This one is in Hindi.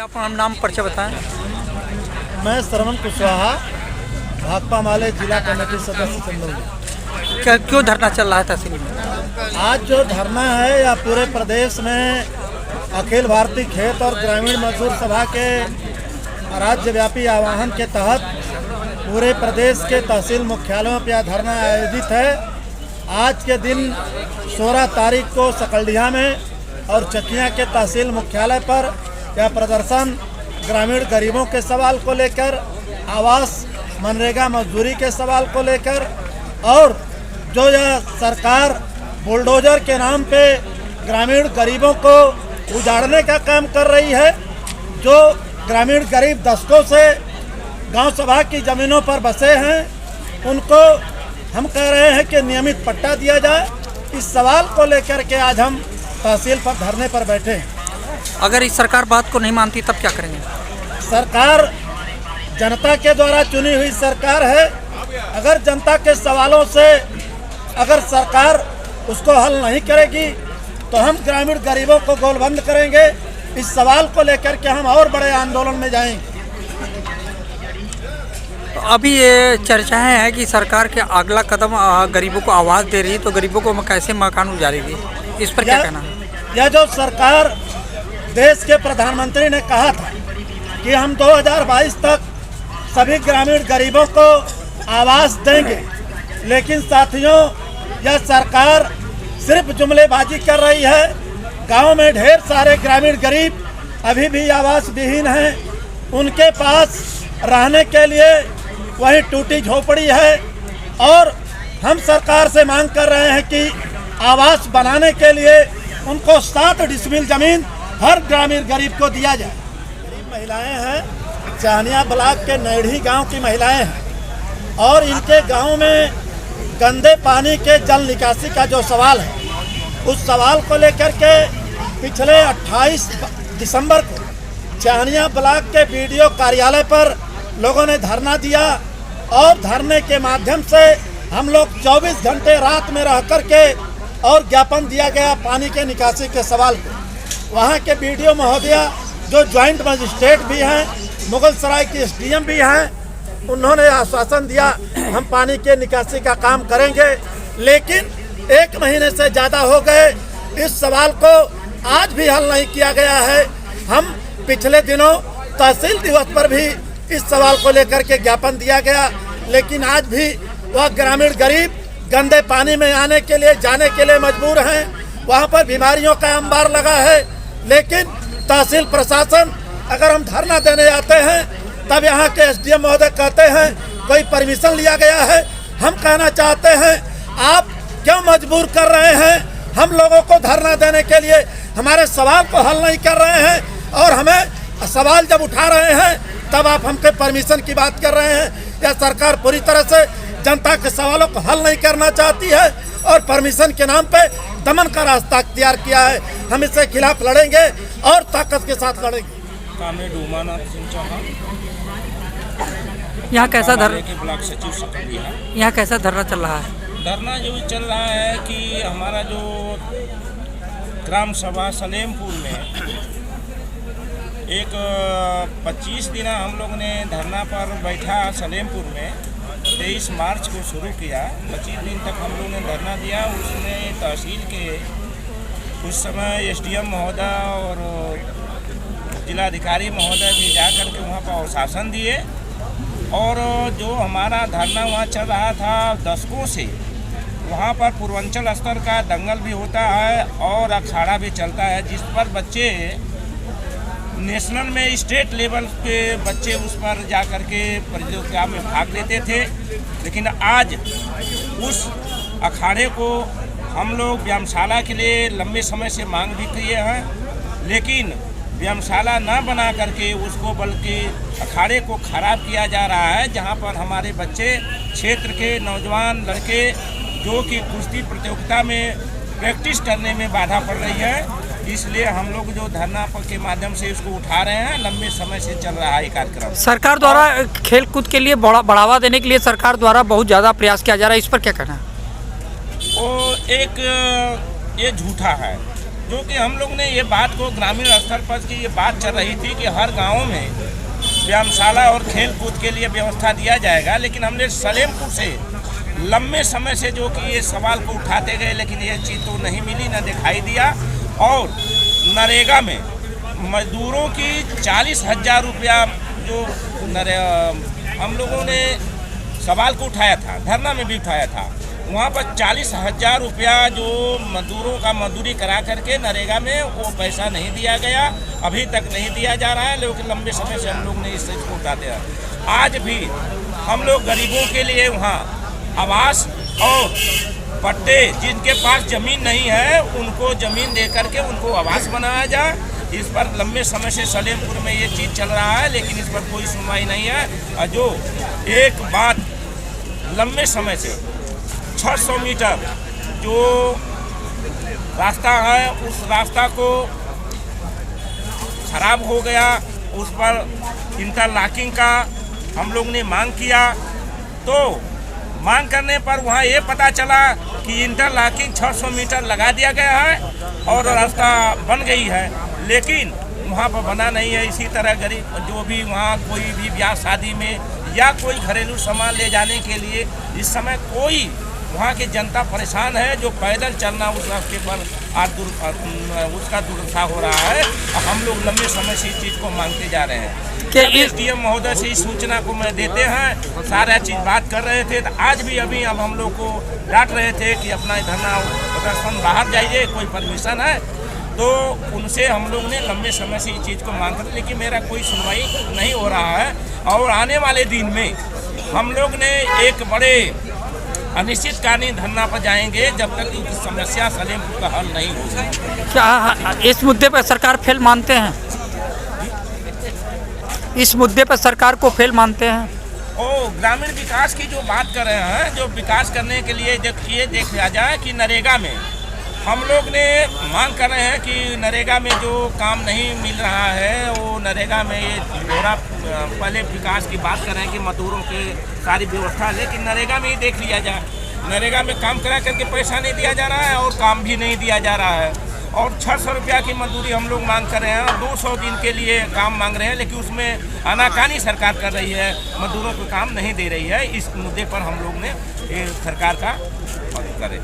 अपना नाम परिचय बताएं। मैं श्रवण कुशवाहा, भाकपा माले जिला कमेटी सदस्य चंदौली। क्यों धरना चल रहा है तहसील में? आज जो धरना है या पूरे प्रदेश में अखिल भारतीय खेत और ग्रामीण मजदूर सभा के राज्यव्यापी आह्वान के तहत पूरे प्रदेश के तहसील मुख्यालयों पर यह धरना आयोजित है। आज के दिन 16 तारीख को सकलडीहा में और चकिया के तहसील मुख्यालय पर यह प्रदर्शन ग्रामीण गरीबों के सवाल को लेकर, आवास मनरेगा मजदूरी के सवाल को लेकर, और जो यह सरकार बुलडोजर के नाम पे ग्रामीण गरीबों को उजाड़ने का काम कर रही है। जो ग्रामीण गरीब दशकों से गांव सभा की ज़मीनों पर बसे हैं, उनको हम कह रहे हैं कि नियमित पट्टा दिया जाए। इस सवाल को लेकर के आज हम तहसील पर धरने पर बैठे हैं। अगर इस सरकार बात को नहीं मानती तब क्या करेंगे? सरकार जनता के द्वारा चुनी हुई सरकार है। अगर जनता के सवालों से अगर सरकार उसको हल नहीं करेगी तो हम ग्रामीण गरीबों को गोलबंद करेंगे। इस सवाल को लेकर के हम और बड़े आंदोलन में जाएंगे। तो अभी ये चर्चाएं हैं कि सरकार के अगला कदम गरीबों को आवाज़ दे रही है, तो गरीबों को कैसे मकान उजाड़ेगी, इस पर क्या कहना है? यह जो सरकार, देश के प्रधानमंत्री ने कहा था कि हम 2022 तक सभी ग्रामीण गरीबों को आवास देंगे, लेकिन साथियों यह सरकार सिर्फ जुमलेबाजी कर रही है। गांव में ढेर सारे ग्रामीण गरीब अभी भी आवास विहीन हैं। उनके पास रहने के लिए वही टूटी झोपड़ी है, और हम सरकार से मांग कर रहे हैं कि आवास बनाने के लिए उनको 7 डिसमिल जमीन हर ग्रामीण गरीब को दिया जाए। गरीब महिलाएं हैं, चाहनिया ब्लॉक के नैढ़ी गांव की महिलाएं हैं, और इनके गांव में गंदे पानी के जल निकासी का जो सवाल है, उस सवाल को लेकर के पिछले 28 दिसंबर को चाहनिया ब्लॉक के बीडीओ कार्यालय पर लोगों ने धरना दिया, और धरने के माध्यम से हम लोग 24 घंटे रात में रह कर के और ज्ञापन दिया गया पानी के निकासी के सवाल पर। वहाँ के बीडीओ महोदया जो ज्वाइंट मजिस्ट्रेट भी हैं, मुगलसराय की एसडीएम भी हैं, उन्होंने आश्वासन दिया हम पानी के निकासी का काम करेंगे। लेकिन 1 महीने से ज़्यादा हो गए, इस सवाल को आज भी हल नहीं किया गया है। हम पिछले दिनों तहसील दिवस पर भी इस सवाल को लेकर के ज्ञापन दिया गया, लेकिन आज भी वह ग्रामीण गरीब गंदे पानी में आने के लिए, जाने के लिए मजबूर हैं। वहाँ पर बीमारियों का अंबार लगा है। लेकिन तहसील प्रशासन, अगर हम धरना देने आते हैं तब यहाँ के एसडीएम महोदय कहते हैं कोई परमिशन लिया गया है। हम कहना चाहते हैं आप क्यों मजबूर कर रहे हैं हम लोगों को धरना देने के लिए? हमारे सवाल को हल नहीं कर रहे हैं, और हमें सवाल जब उठा रहे हैं तब आप हमके परमिशन की बात कर रहे हैं। यह सरकार पूरी तरह से जनता के सवालों को हल नहीं करना चाहती है और परमिशन के नाम पे दमन का रास्ता अख्तियार किया है। हम इसके खिलाफ लड़ेंगे और ताकत के साथ लड़ेंगे। यहाँ कैसा ब्लॉक सचिव सकलडीहा। यहाँ कैसा धरना चल रहा है? धरना जो चल रहा है कि हमारा जो ग्राम सभा सलेमपुर में एक 25 दिन हम लोग ने धरना पर बैठा। सलेमपुर में 23 मार्च को शुरू किया, 25 दिन तक हम लोग ने धरना दिया। उसमें तहसील के उस समय एसडीएम महोदय और जिलाधिकारी महोदय भी जा कर के वहाँ पर आश्वासन दिए, और जो हमारा धरना वहाँ चल रहा था दशकों से, वहाँ पर पूर्वांचल स्तर का दंगल भी होता है और अखाड़ा भी चलता है, जिस पर बच्चे नेशनल में, स्टेट लेवल के बच्चे उस पर जा कर के प्रतियोगिता में भाग लेते थे। लेकिन आज उस अखाड़े को हम लोग व्यायामशाला के लिए लंबे समय से मांग भी किए हैं, लेकिन व्यायामशाला न बना करके उसको बल्कि अखाड़े को खराब किया जा रहा है, जहां पर हमारे बच्चे, क्षेत्र के नौजवान लड़के जो कि कुश्ती प्रतियोगिता में प्रैक्टिस करने में बाधा पड़ रही है। इसलिए हम लोग जो धरना के माध्यम से इसको उठा रहे हैं, लंबे समय से चल रहा है कार्यक्रम। सरकार द्वारा खेल कूद के लिए बढ़ावा देने के लिए सरकार द्वारा बहुत ज़्यादा प्रयास किया जा रहा है, इस पर क्या कहना है? वो एक ये झूठा है। जो कि हम लोग ने ये बात को ग्रामीण स्तर पर की ये बात चल रही थी कि हर गाँव में व्यायामशाला और खेल कूद के लिए व्यवस्था दिया जाएगा, लेकिन हमने सलेमपुर से लंबे समय से जो कि ये सवाल को उठाते गए, लेकिन ये चीज़ तो नहीं मिली, न दिखाई दिया। और नरेगा में मजदूरों की 40,000 रुपया जो हम लोगों ने सवाल को उठाया था, धरना में भी उठाया था, वहाँ पर 40,000 रुपया जो मजदूरों का मजदूरी करा करके नरेगा में वो पैसा नहीं दिया गया, अभी तक नहीं दिया जा रहा है। लेकिन लंबे समय से हम लोग ने इस चीज़ को उठाते हैं। आज भी हम लोग गरीबों के लिए वहाँ आवास और पट्टे, जिनके पास ज़मीन नहीं है उनको ज़मीन दे करके उनको आवास बनाया जाए। इस पर लंबे समय से सलेमपुर में ये चीज़ चल रहा है, लेकिन इस पर कोई सुनवाई नहीं है। और जो एक बात लंबे समय से 600 मीटर जो रास्ता है, उस रास्ता को खराब हो गया, उस पर इंटरलॉकिंग का हम लोग ने मांग किया। तो मांग करने पर वहाँ ये पता चला कि इंटरलॉकिंग 600 मीटर लगा दिया गया है और रास्ता बन गई है, लेकिन वहाँ पर बना नहीं है। इसी तरह गरीब जो भी वहाँ कोई भी ब्याह शादी में या कोई घरेलू सामान ले जाने के लिए इस समय कोई वहाँ की जनता परेशान है। जो पैदल चलना उस रास्ते पर आज उसका दुर्दशा हो रहा है। हम लोग लंबे समय से इस चीज़ को मांगते जा रहे हैं कि एसडीएम महोदय से इस सूचना को मैं देते हैं, सारा चीज़ बात कर रहे थे। तो आज भी अभी अब हम लोग को डांट रहे थे कि अपना धरना प्रदर्शन बाहर जाइए, कोई परमिशन है। तो उनसे हम लोग ने लंबे समय से इस चीज़ को मांग कर, लेकिन मेरा कोई सुनवाई नहीं हो रहा है। और आने वाले दिन में हम लोग ने एक बड़े अनिश्चितकालीन धरना पर जाएंगे जब तक इनकी समस्या सलेमपुर का हल नहीं होगी। क्या इस मुद्दे पर सरकार फेल मानते हैं? इस मुद्दे पर सरकार को फेल मानते हैं? ग्रामीण विकास की जो बात कर रहे हैं, जो विकास करने के लिए ये देखा जाए कि नरेगा में हम लोग ने मांग कर रहे हैं कि नरेगा में जो काम नहीं मिल रहा है वो नरेगा में ये थोड़ा पहले विकास की बात कर रहे हैं कि मजदूरों के सारी व्यवस्था, लेकिन नरेगा में ही देख लिया जाए। नरेगा में काम करा करके पैसा नहीं दिया जा रहा है और काम भी नहीं दिया जा रहा है। और 600 रुपया की मजदूरी हम लोग मांग कर रहे हैं और 200 दिन के लिए काम मांग रहे हैं, लेकिन उसमें आनाकानी सरकार कर रही है, मजदूरों को काम नहीं दे रही है। इस मुद्दे पर हम लोग ने सरकार का मदद करें।